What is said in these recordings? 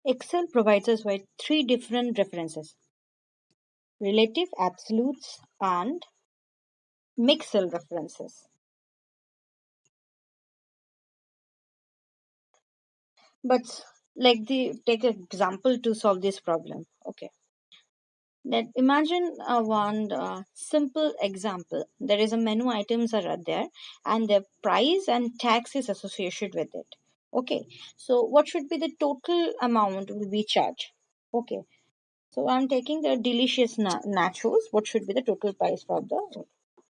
Excel provides us with three different references: relative, absolutes, and mixed cell references. But take an example to solve this problem. Okay. Let imagine one simple example. There is a menu items are there, and the price and tax is associated with it. Okay. So what should be the total amount will be charged? Okay. So I'm taking the delicious nachos. What should be the total price for the?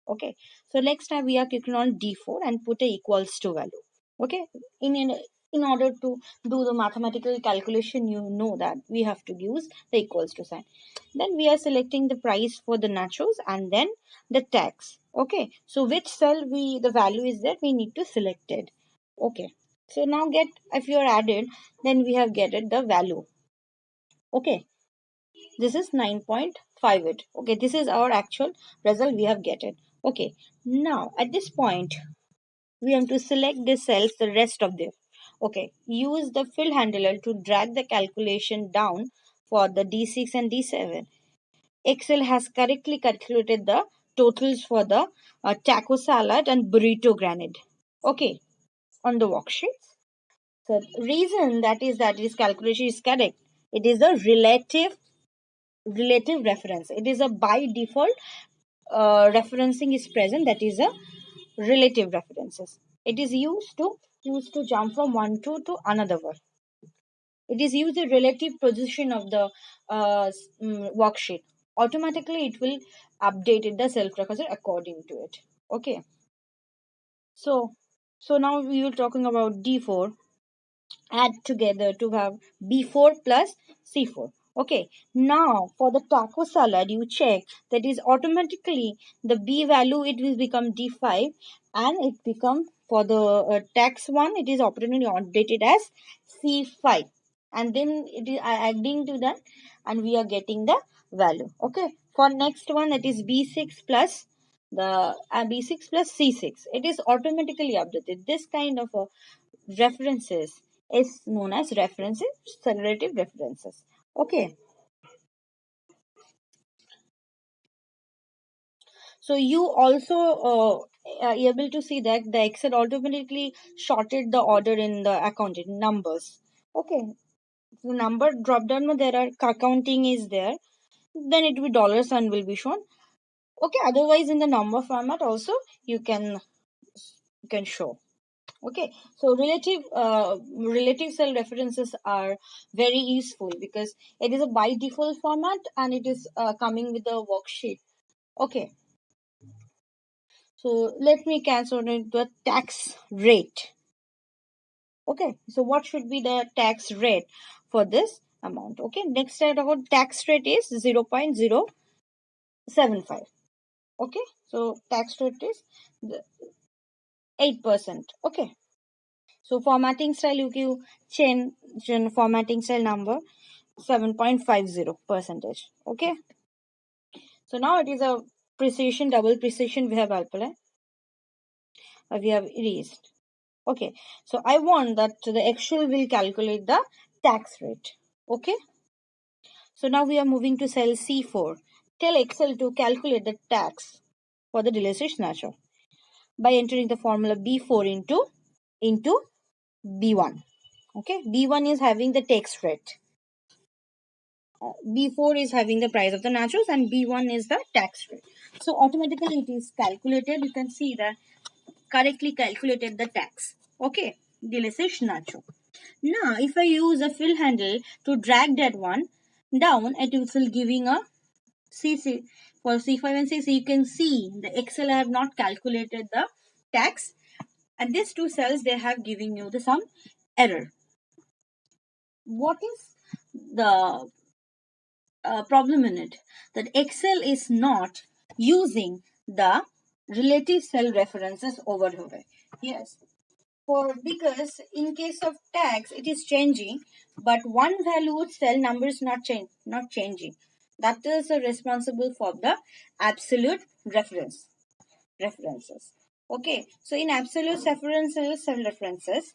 Okay. So next time we are clicking on D4 and put a equals to value. Okay. In order to do the mathematical calculation, you know that we have to use the equals to sign. Then we are selecting the price for the nachos and then the tax. Okay. So which cell the value is there, we need to select it. Okay. So now get, if you are added, then we have getted the value. Okay. This is 9.58. Okay, this is our actual result we have get it. Okay, now at this point we have to select the cells the rest of them. Okay, use the fill handler to drag the calculation down for the D6 and D7. Excel has correctly calculated the totals for the taco salad and burrito granite. Okay, on the worksheets. So reason that is calculation is correct. It is a relative reference. It is a by default referencing is present, that is a relative references. It is used to jump from one to another one. It is used the relative position of the worksheet. Automatically it will update it the self reference according to it. Okay. So now we will talking about D4, add together to have B4 plus C4. Okay, now for the taco salad, you check that is automatically the B value, it will become D5, and it become for the tax one, it is automatically updated as C5, and then it is adding to that, and we are getting the value. Okay, for next one, that is B6 plus the B6 plus C6, it is automatically updated. This kind of a references is known as references, relative references. Okay, so you also are able to see that the Excel automatically sorted the order in the accounting numbers. Okay, so number drop down, there are accounting is there, then it will dollar sign will be shown. Okay, otherwise in the number format also you can show. Okay, so relative cell references are very useful because it is a by default format and it is coming with a worksheet. Okay, so let me cancel the tax rate. Okay, so what should be the tax rate for this amount? Okay, next slide about tax rate is 0.075. Okay, so tax rate is 8%. Okay, so formatting style, you give change formatting style number 7.50 percentage. Okay, so now it is a precision, double precision we have applied, we have erased. Okay, so I want that the Excel will calculate the tax rate. Okay, so now we are moving to cell C4. Tell Excel to calculate the tax for the delicious nacho by entering the formula B4 into B1. Okay, B1 is having the tax rate. B4 is having the price of the nachos and B1 is the tax rate. So automatically it is calculated. You can see that correctly calculated the tax. Okay, delicious nacho. Now if I use a fill handle to drag that one down, it will giving a CC for C5 and C6. You can see the Excel have not calculated the tax, and these two cells they have given you the some error. What is the problem in it? That Excel is not using the relative cell references over here. Yes, for because in case of tax it is changing, but one valued cell number is not changing. That is responsible for the absolute references. Okay, so in absolute references, cell references,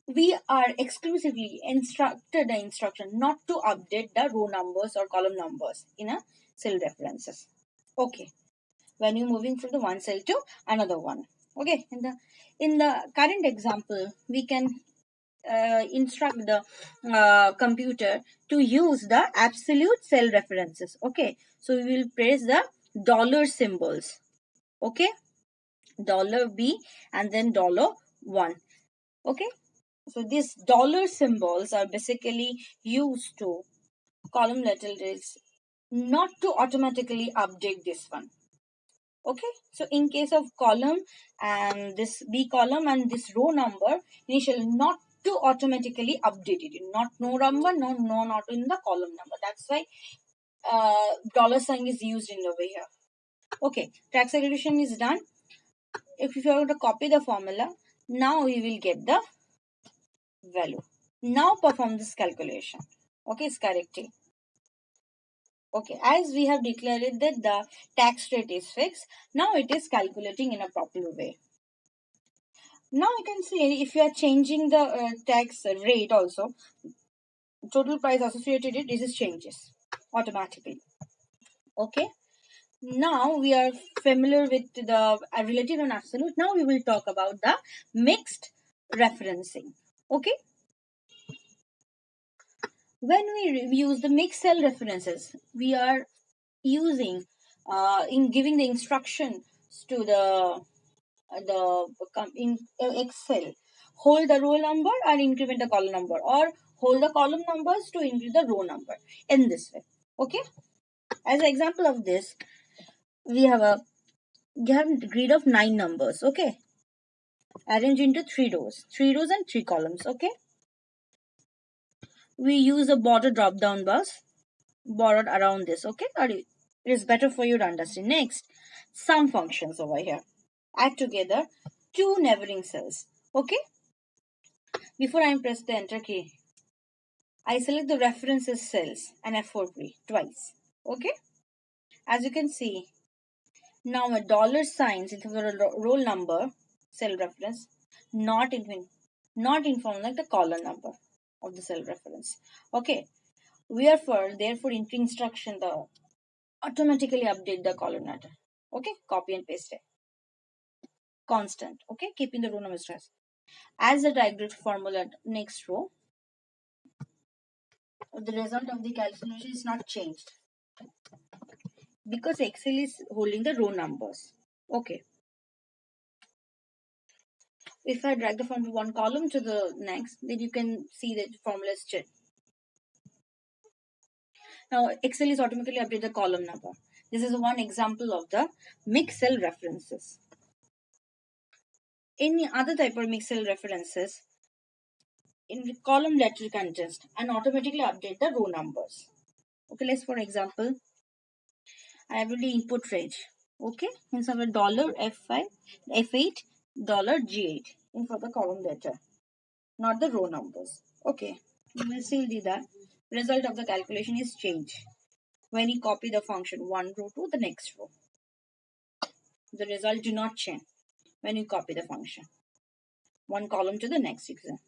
we are exclusively instructed the instruction not to update the row numbers or column numbers in a cell references. Okay, when you're moving from the one cell to another one. Okay, in the current example, we can instruct the computer to use the absolute cell references. Okay, so we will press the dollar symbols. Okay, dollar B and then dollar one. Okay, so these dollar symbols are basically used to column letters not to automatically update this one. Okay, so in case of column and this B column and this row number, initially not to automatically update it, not no number, no not in the column number. That's why dollar sign is used in over here. Okay, tax segregation is done. If you are going to copy the formula, now we will get the value. Now perform this calculation. Okay, it's correctly. Okay, as we have declared that the tax rate is fixed, now it is calculating in a proper way. Now you can see if you are changing the tax rate also, total price associated it, this is changes automatically. Okay. Now we are familiar with the relative and absolute. Now we will talk about the mixed referencing. Okay. When we use the mixed cell references, we are using in giving the instructions to in Excel, hold the row number and increment the column number, or hold the column numbers to increase the row number in this way. Okay. As an example of this, we have a grid of 9 numbers. Okay. Arranged into 3 rows and 3 columns. Okay. We use a border drop down box borrowed around this. Okay. It is better for you to understand. Next, sum functions over here. Add together two neighboring cells. Okay. Before I press the enter key, I select the references cells and F4 key twice. Okay. As you can see, now a dollar signs into the roll number cell reference, not informed like the column number of the cell reference. Okay. Therefore instruction the automatically update the column number. Okay. Copy and paste it. Constant. Okay. Keeping the row number stress. As the diagram formula next row, the result of the calculation is not changed because Excel is holding the row numbers. Okay. If I drag the from one column to the next, then you can see that the formula is changed. Now Excel is automatically update the column number. This is one example of the mixed cell references. Any other type of mixed cell references, in the column letter contest and automatically update the row numbers. Okay, let's for example, I have the input range. Okay, instead of dollar F5, F8, dollar G8 in for the column letter, not the row numbers. Okay, you will see that result of the calculation is change when you copy the function one row to the next row. The result do not change when you copy the function one column to the next exam.